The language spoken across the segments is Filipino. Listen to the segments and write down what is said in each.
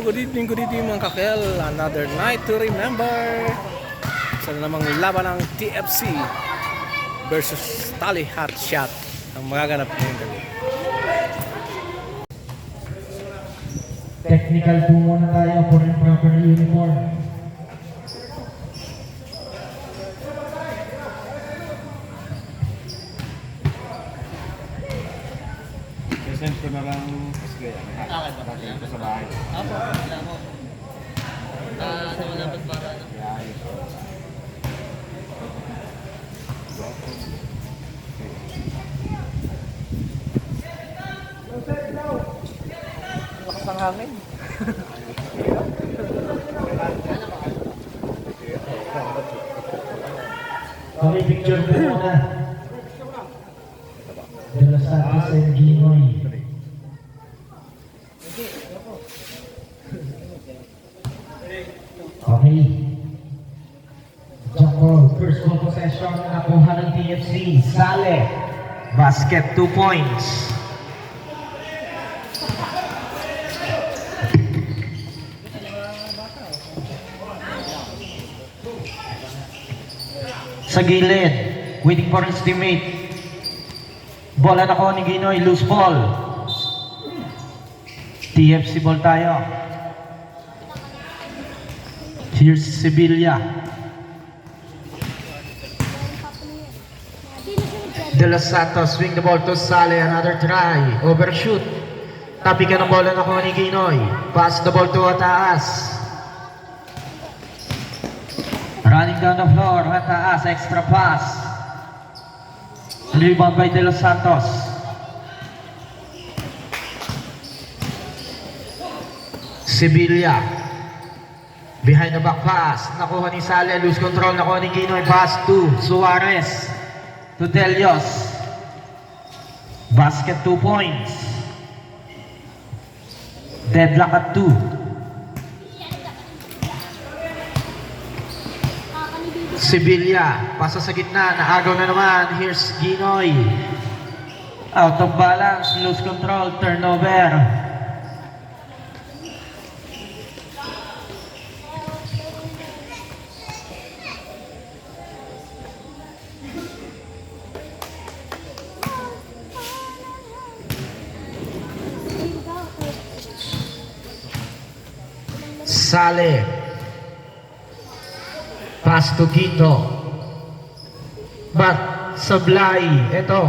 good evening mga kakel. Another night to remember. Sa namang laban ng TFC versus Tally Hot Shot ang magaganap ngayong gabi. Technical po muna tayo for the proper uniform. Present ko na lang kasi nakakita ko sa bahay. Apo, wala mo. Wala ba't para ano? Lakas ng hangin. Okay, picture po muna. De Los Santos and Ginoy. Okay. Jump ball. First ball possession. Nakuha ng TFC. Sale. Basket, 2 points. Sa gilid. Waiting for his teammate. Bola na ko ni Ginoy. Loose ball. TFC ball tayo. Here's Sevilla. De Los Santos swing the ball to Sale. Another try. Overshoot. Tapi ka ng bola na ko ni Ginoy. Pass the ball to Ataas. Running down the floor. Ataas. Extra pass. Rebound by De Los Santos. Sevilla. Behind the back pass. Nakuha ni Sale. Lose control. Nakuha ni Ginoy. Pass to Suarez. To Delios. Basket, 2 points. Deadlock at 2. Sevilla. Pasa sa gitna. Naagaw na naman. Here's Ginoy. Out of balance. Lose control. Turnover. Sale. Pass to Quito. But Sablay. Ito.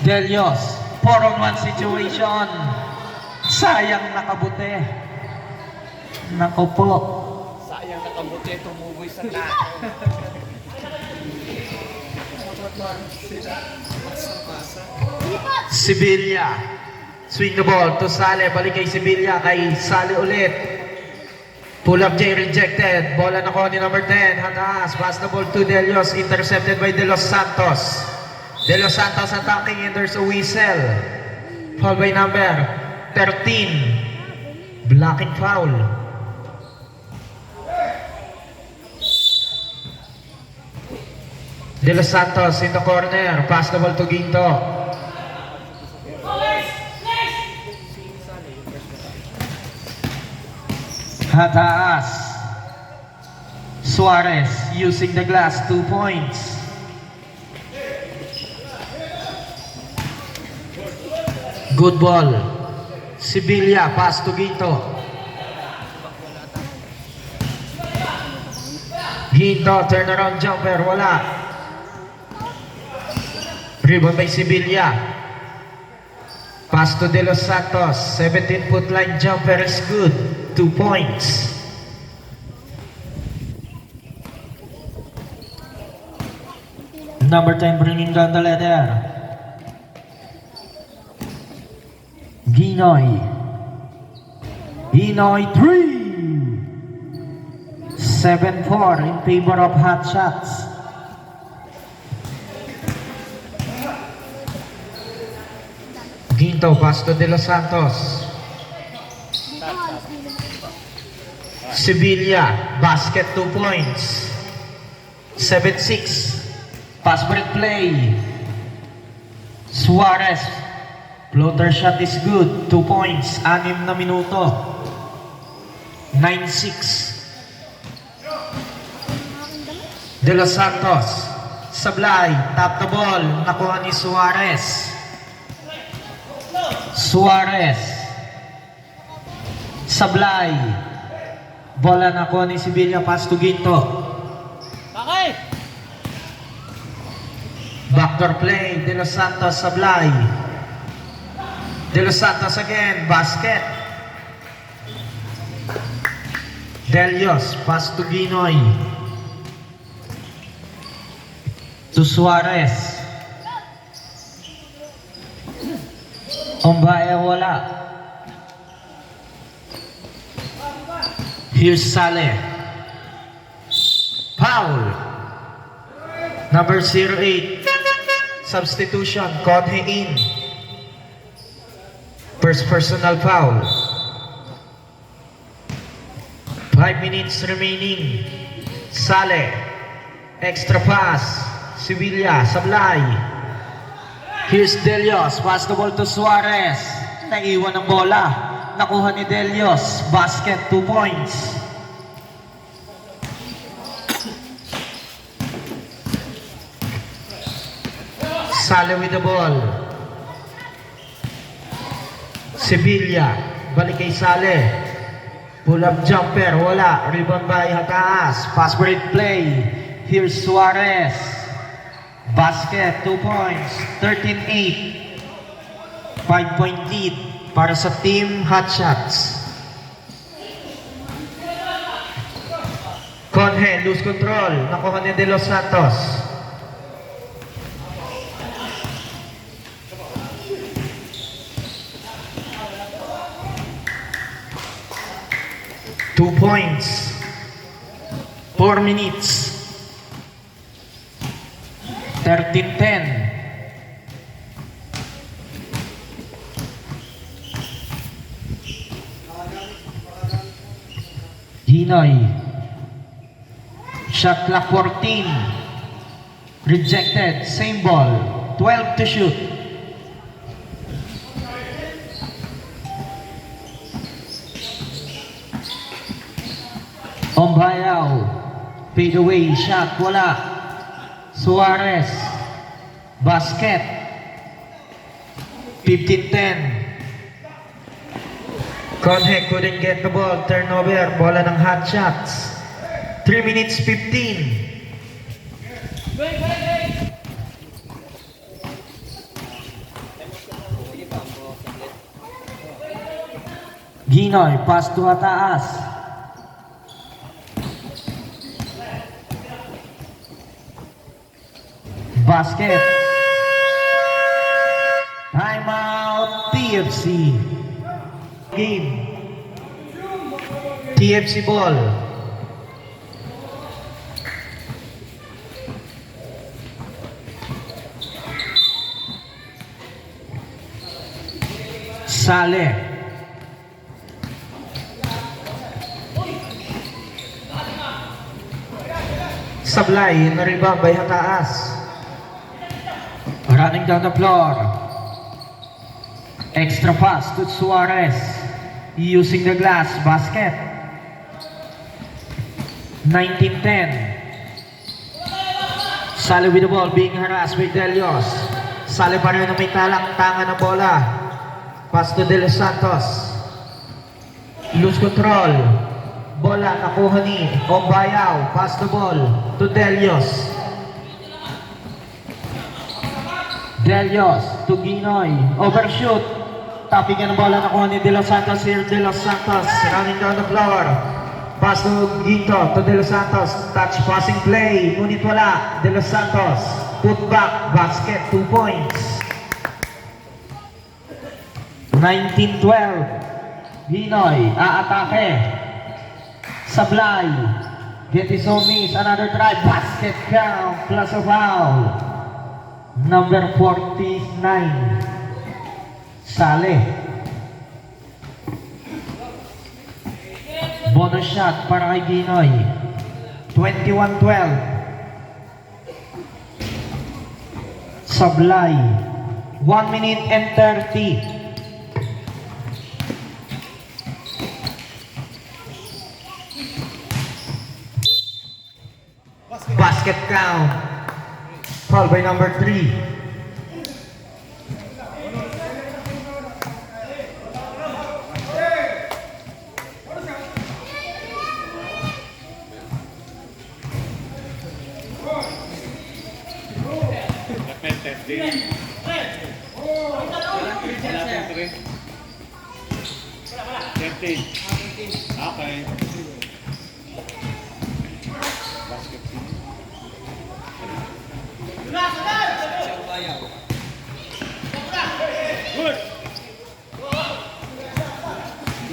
Delios. 4-on-1 situation. Sayang nakabuti. Nako po. Sayang nakabuti tumuboy sa lahat. Sevilla. Swing the ball to Sale. Balik kay Sevilla. Kay Sale ulit. Pull up J rejected. Bola na ko ni number 10. Hataas. Pass the ball to Delios. Intercepted by De Los Santos. De Los Santos attacking and there's a whistle. Foul by number 13. Blocking foul. De Los Santos in the corner. Pass the ball to Ginto. Hataas. Suarez using the glass, 2 points. Good ball. Sevilla, pass to Ginto. Ginto, turnaround jumper, wala. Rebound by Sevilla. Pass to De Los Santos. 17-foot line jumper is good. 2 points. Number 10 bringing down the letter. Ginoy. Ginoy 3. 7-4 in favor of Hot Shots. Ginto, pass to De Los Santos. Sevilla, basket, 2 points. 7-6. Pass break play. Suarez Floater shot is good. 2 points. 6 na minuto. 9-6. De Los Santos. Sablay. Tap the ball. Nakuha ni Suarez. Suarez. Sablay. Bola nakuha ni Sevilla. Pass to Ginto. Backdoor play. De Los Santos. Sablay. De Los Santos again. Basket. Delios. Pass to Ginoy. To Suarez. Ombaya wala. Here's Saleh. Foul. Number 08. Substitution. Conhe in. First personal foul. 5 minutes remaining. Saleh. Extra pass. Sevilla. Sablay. Here's Delios. Pass the ball to Suarez. Naiwan ang bola. Nakuha ni Delios. Basket. 2 points. Saleh with the ball. Sevilla. Balik kay Saleh. Pull up jumper. Wala. Rebound by Hataas. Pass break play. Here's Suarez. Basket. 2 points. 13-8. 5-point lead para sa team Hotshots. Conhe. Lose control. Nakuha ni De Los Santos. Two points. 4 minutes. 13-10. Ginoy. Shot clock 14. Rejected. Same ball. 12 to shoot. Ombayao. Fade away. Shot. Wala. Suarez. Basket. 15-10. Conhe couldn't get the ball. Turnover. Bola ng Hotshots. 3 minutes 15. Ginoy. Pass to Hataas. Basket. Timeout. TFC. Game. TFC ball. Saleh. Sablay. Na-rebound by Hataas. Running down the floor. Extra pass to Suarez. Using the glass. Basket. 19-10. Saleh with the ball. Being harassed with Delios. Saleh pa rin na may talang-tangan na bola. Pass to De Los Santos. Lose control. Bola nakuha ni Ombayao. Pass the ball to Delios. Delios to Ginoy. Overshoot. Tapping ang bola nakuha ni De Los Santos. Here De Los Santos running down the floor. Pass to Ginto to De Los Santos. Touch passing play. Ngunit wala. De Los Santos. Put back. Basket. 2 points. 19-12. Ginoy. Aatake. Sablay. Get his own miss. Another try. Basket count. Plus a foul. Number 49. Saleh. Bonus shot para kay Ginoy. 21-12. Sablay. 1 minute and 30. Basket count. Foul by number 3. Okay.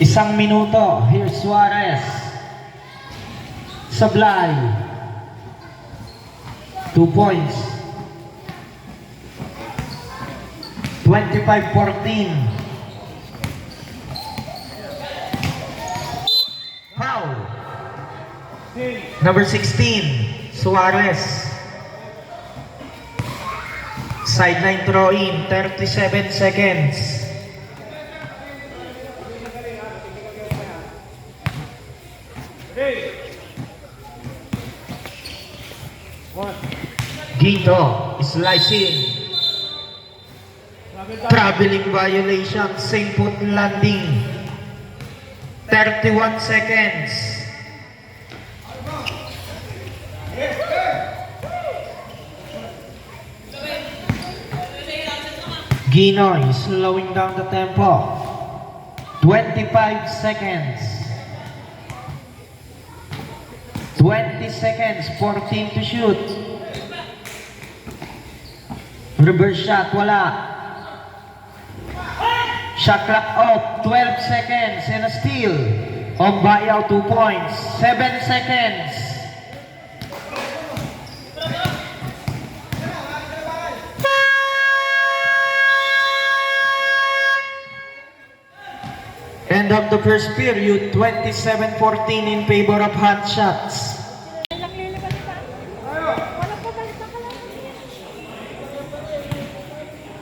Isang minuto. Here's Suarez. Sablay. 2 points. 25-14. Foul. Number 16, Suarez. Sideline throw-in, 37 seconds. Gito, slicing. Traveling violation, same foot landing. 31 seconds. Ginoy slowing down the tempo. 25 seconds. 20 seconds, 14 to shoot. Reverse shot, wala. Shot clock off, 12 seconds and a steal. On buyout, 2 points, 7 seconds. End of the first period, 27-14 in favor of Hot Shots.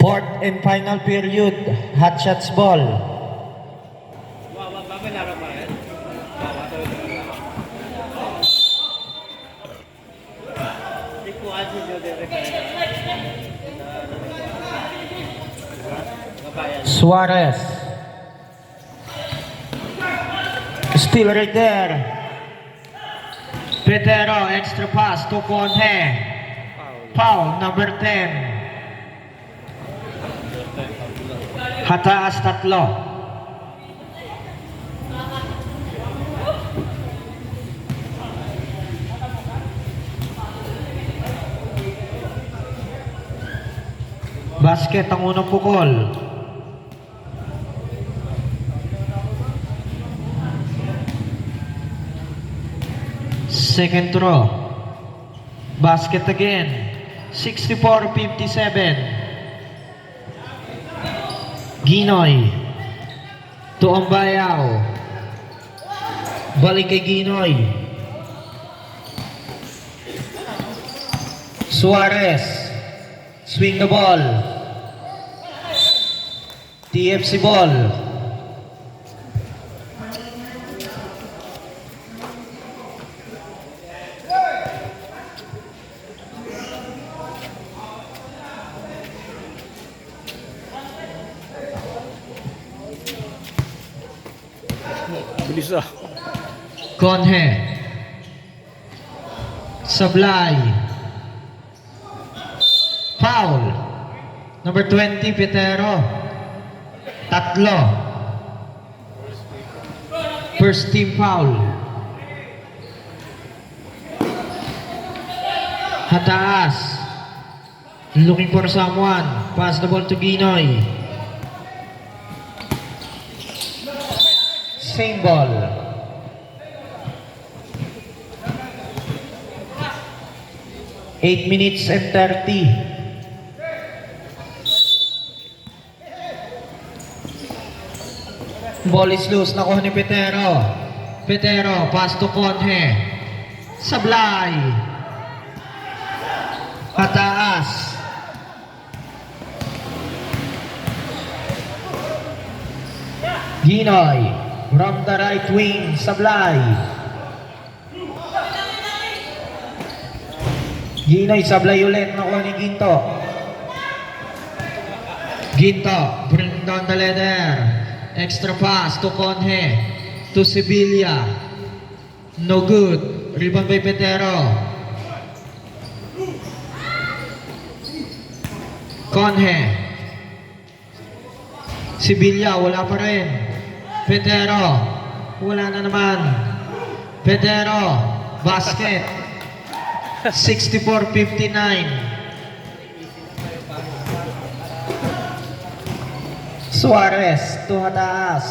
Fourth and final period, Hot Shots ball. Suarez. Still right there. Petero, extra pass to Conhe. Foul, number 10. Hataas, tatlo. Basket ang unang pukol. Second throw. Basket again. 64-57. Ginoy. To Ambayaw. Balik kay Ginoy. Suarez. Swing the ball. TFC ball. Bilis ah. Conhe. Sablay. Foul. Number 20, Petero. Tatlo. First team foul. Hataas. Looking for someone. Pass the ball to Ginoy. Same ball. Eight minutes and 30. Ball is loose. Nakuha ni Petero. Petero, pass to Conhe. Sablay. Pataas. Ginoy from the right wing, Sablay. Ginoy, Sablay ulit na ni Ginto. Ginto, bring down the leather. Extra pass to Conje, to Sevilla. No good. Rebound by Petero. Conje. Sevilla, wala pa rin. Petero, wala na naman. Petero, basket. 64-59. Suarez, tuhataas.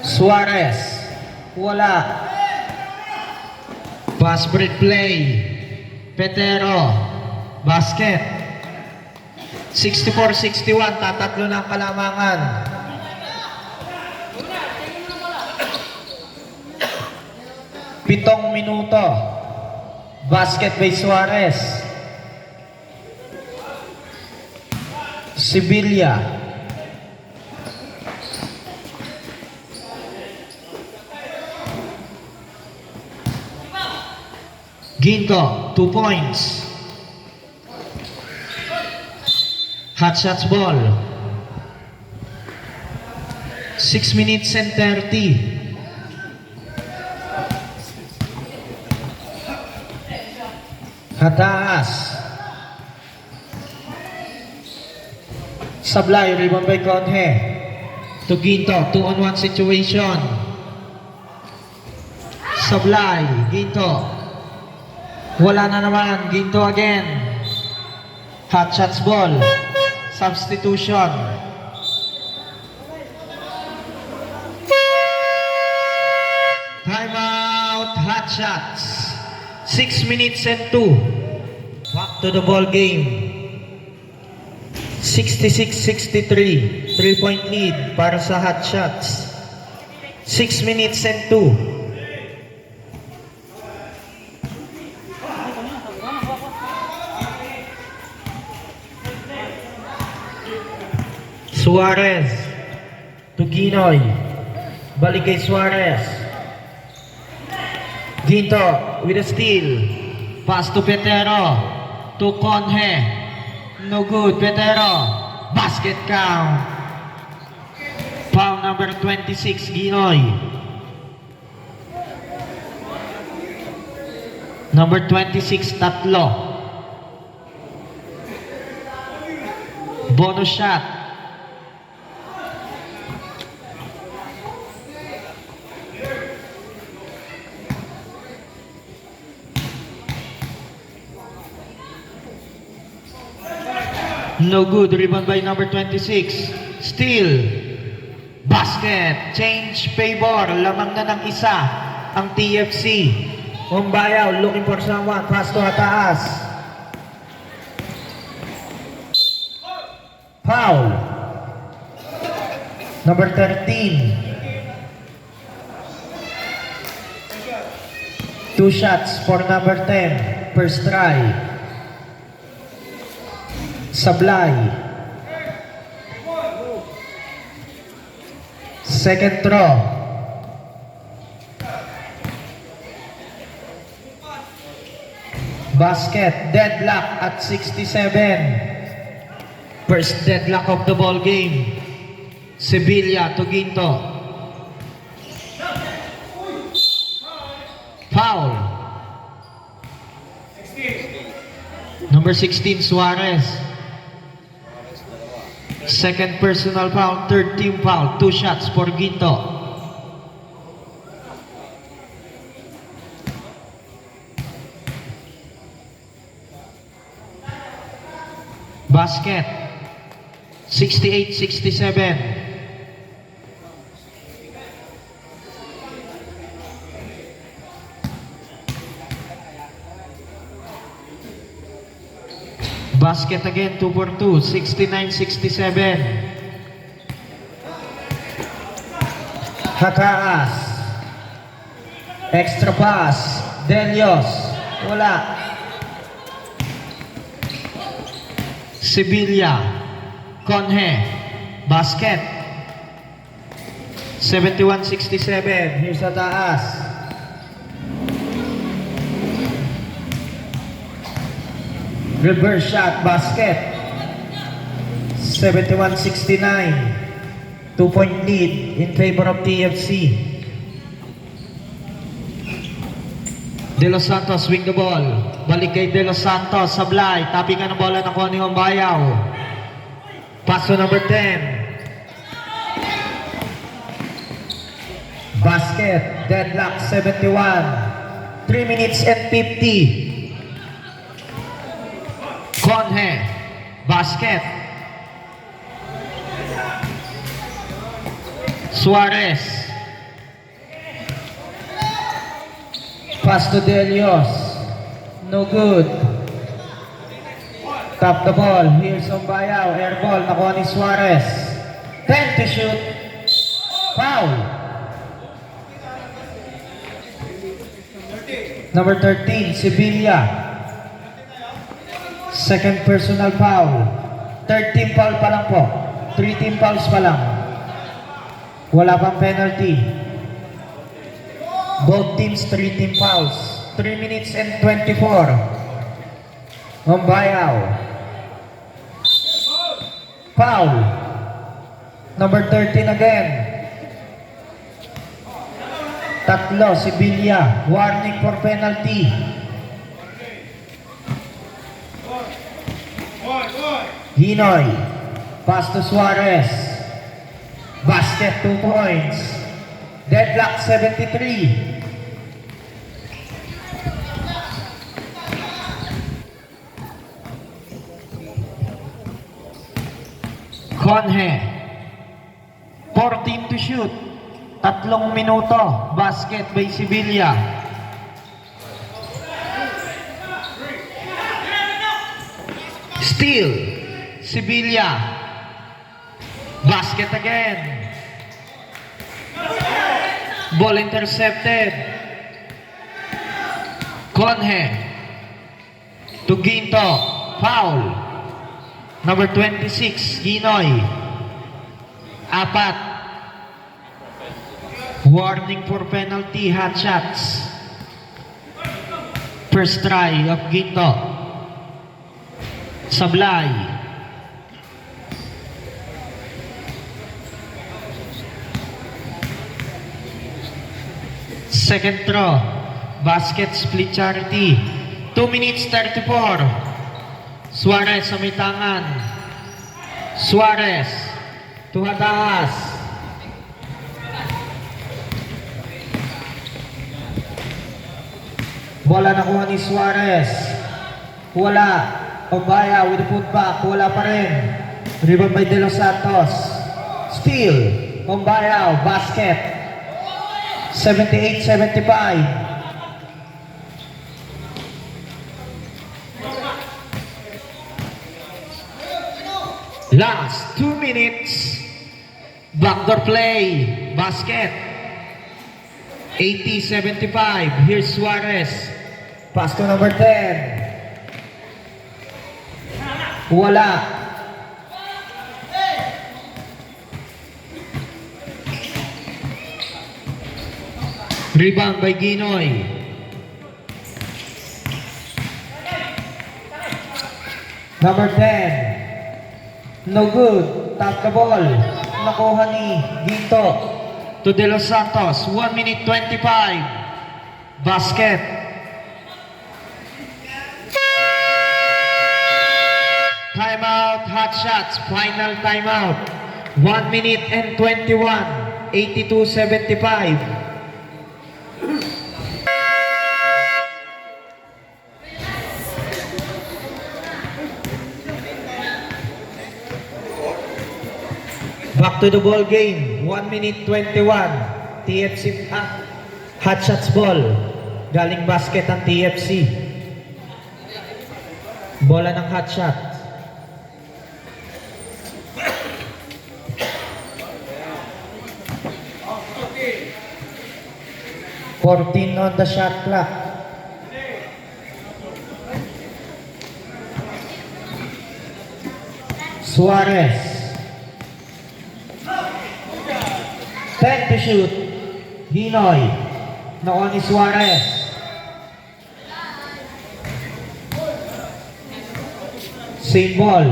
Suarez, wala. Pass break play. Petero, basket. 64-61, tatatlo ng kalamangan. Pitong minuto. Basket by Suarez. Sevilla. Ginto, 2 points. Hot shots ball. 6 minutes and 30. Hataas. Sablay, rebound by Conje. To Ginto, 2-on-1 situation. Sablay, Ginto. Wala na naman, Ginto again. Hot shots ball. Substitution. Timeout, hot shots. 6 minutes and 2. Back to the ball game. 66-63. 3-point lead para sa hot shots. 6 minutes and 2. Suarez to Ginoy. Balik kay Suarez. Ginto with a steal. Pass to Petero. To Conje. No good. Petero. Basket count. Foul number 26, Ginoy. Number 26, tatlo. Bonus shot. No good. Rebound by number 26. Steal. Basket. Change favor. Lamang na ng isa ang TFC. Umbayaw looking for someone. Pass to ataas. Foul. Number 13. 2 shots for number 10. First try. Sablay. Second throw. Basket. Deadlock at 67. First deadlock of the ball game. Sevilla to Ginto. Foul. Number 16, Suarez. Second personal foul, third team foul. 2 shots for Ginto. Basket. 68-67. Basket again, 2 for 2, 69-67. Hataas. Extra pass. Delios. Wala. Sevilla. Conhe. Basket. 71-67. Here's sa taas. Reverse shot. Basket. 71-69. 2-point lead in favor of TFC. De Los Santos wing the ball. Balik kay De Los Santos. Sablay. Tapingan ng bola ng Connie Ombayaw. Pass to number 10. Basket. Deadlock 71. 3 minutes and 50. Conhe. Basket. Suarez. Pass to Delios. No good. Tap the ball. Here's Ombayaw. Air ball. Nakuha ni Suarez. 10 to shoot. Foul. Number 13, Sevilla. Second personal foul. Third team foul pa lang po. 3 team fouls pa lang. Wala pang penalty. Both teams 3 team fouls. 3 minutes and 24. Ombayaw. Foul. Number 13 again. Tatlo, Sevilla. Warning for penalty. Hinoy. Pass to Suarez. Basket, 2 points. Deadlock 73. Conhe. 14 to shoot. 3 minuto. Basket by Sevilla. Steal. Sevilla. Basket again. Ball intercepted. Conhe. To Ginto. Foul. Number 26, Ginoy. 4. Warning for penalty, hot shots. First try of Ginto. Sablay. Second throw. Basket split charity. 2 minutes 34. Suarez sa may tangan. Suarez. Tuhataas. Bola nakuha ni Suarez. Wala. Ombaya with the putback. Wala pa rin. Rebound by De Los Santos. Steal. Ombaya. Basket. 78-75. Last 2 minutes. Backdoor play. Basket. 80-75. Here's Suarez. Pass to number 10. Wala. Rebound by Ginoy. Number 10. No good. Tap the ball. Nakuha ni Ginto. To De Los Santos. 1 minute 25. Basket. Timeout. Hot shots. Final timeout. 1 minute and 21. 82-75. Back to the ball game. 1 minute 21. TFC hot shots ball. Galing basket ang TFC. Bola ng hot shot. $14 on the shot clock. Suarez. shoot. Ginoy. Nakuha ni Suarez. Same ball.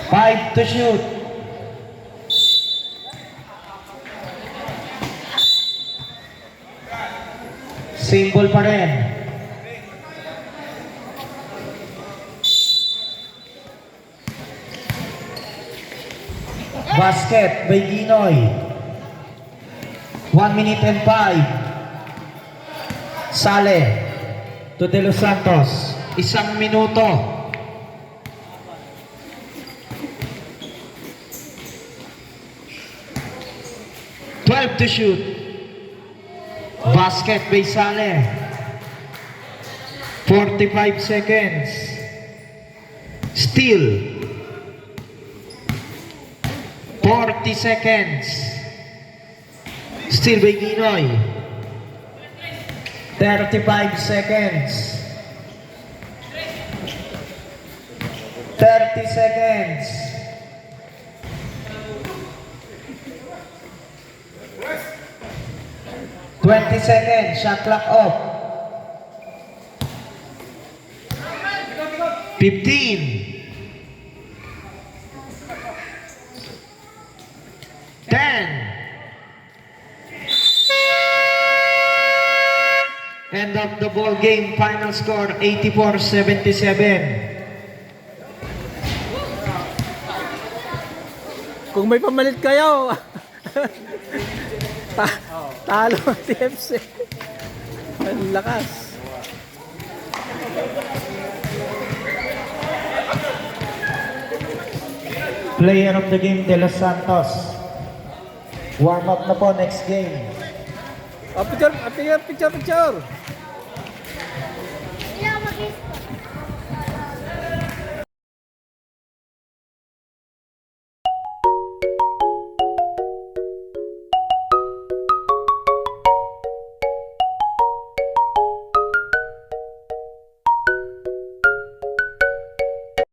5 to shoot. Same ball pa rin. Basket by Ginoy. 1 minute and 5. Sale to De Los Santos. 1 minuto. $12 to shoot. Basket by Sale. 45 seconds. Steal. 40 seconds. Still by Ginoy. 35 seconds. 30 seconds. $20 seconds. Shot clock off. 15. 10. End of the ball game. Final score 84-77. Kung may pamalit kayo, talo ang TFC. Ang lakas. Player of the game, De Los Santos. Warm up na po next game. Picture.